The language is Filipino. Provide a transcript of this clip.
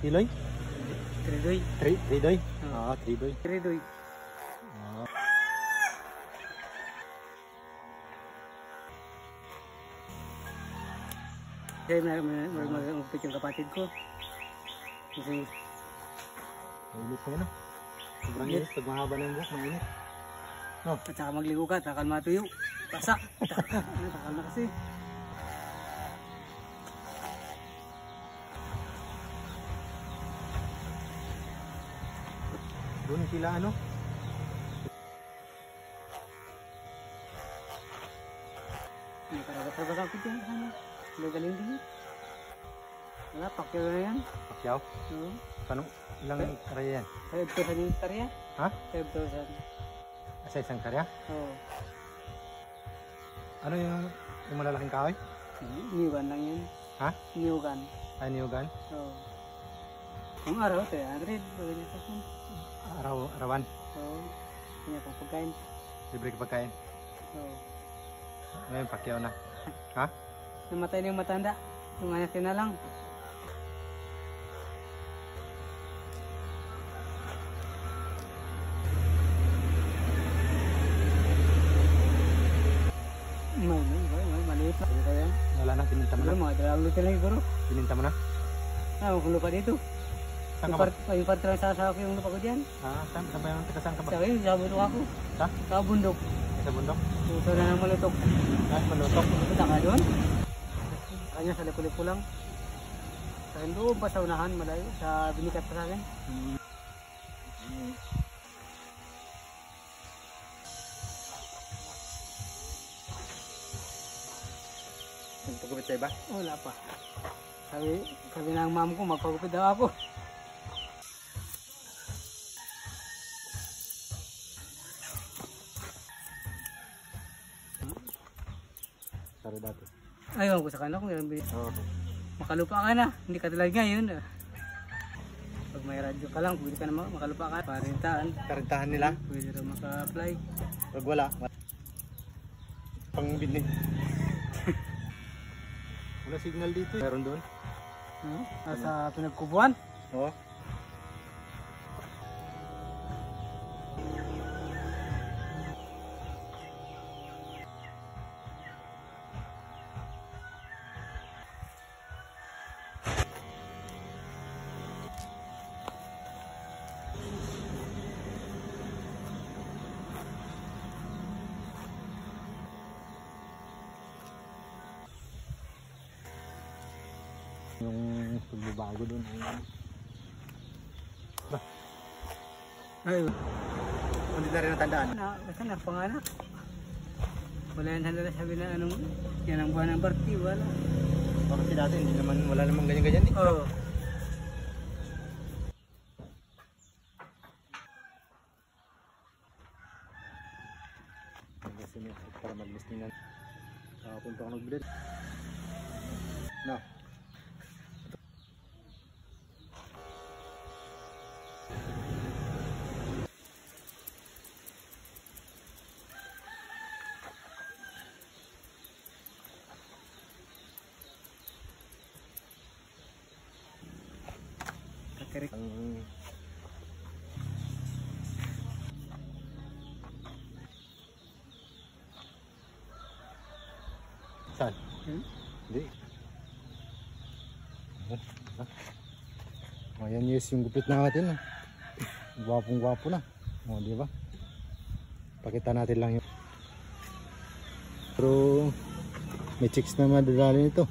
Tiloy? Tridoy. Tridoy? Oo, tridoy. Tridoy. Kaya mag-upit yung kapatid ko. Kasi mainit na yun, no? Sobrang init. Pag mahaba na yung buhok, mainit. No? at saka magligo ka, takal matuyo. Pasak. Takal na kasi. Doon sila ano? Nakaragat-ragat ako dyan. Ano galing din yun. Wala, pakyaw na yan. Pakyaw? Oo. Paano? Ilang karya yan? 5,000 yung karya. Ha? 5,000. Sa isang karya? Oo. Ano yung malalaking kahoy? Niyugan lang yun. Ha? Niyugan. Ay, niyugan? Oo. Ang araw, 300. Bagay sa akin. Arawan? Oo. Kanya pang pagkain. Libre ka pagkain? Oo. Ngayon, pakyaw na. Ha? Namatay na yung matanda. Yung anak na lang. Maliit lang. Wala na, pininta mo na? Mga dalawang lutin lang siguro. Pininta mo na? Kung lupa dito. Saan ka ba? Yung partrang sasawak yung lupa ko dyan. Saan ba yung saan ka ba? Sa akin, sa bundok ako. Sa? Sa bundok. Sa bundok? Ito na ng malutok. Malutok? Punta ka doon. Kanya sa lipo-lipo lang. Sa akin doon pa sa unahan, malayo. Sa binikat pa sa akin. Nagpagupit sa iba? Wala pa. Sabi ng mom ko, magpagupit daw ako. Saro dati. Ayaw ko sa kanila kung yung Oo. makalupa ka na. Hindi ka talaga ngayon. Pag may radyo ka lang, pwede ka na makalupa ka. Parintaan. Karintahan nila? Pwede rin maka-apply. Pag wala, pang binig. Wala signal dito. Meron doon? Sa pinagkubuan. Oo. Yung pagbabago doon Ay, hindi na rin natandaan. Kasi napanganak. Wala yan handala sabi na anong yan ang buwan ng Barti, wala. Kasi dati wala namang ganyan-ganyan eh. Oo. Para mag-listingan. Punta ko nagbilid. No. Katirik. Saan? Hindi. Ayan yes yung gupit natin. Gwapong-gwapo na. O, di ba? Pakita natin lang yun. Pero may chicks na madadali nito.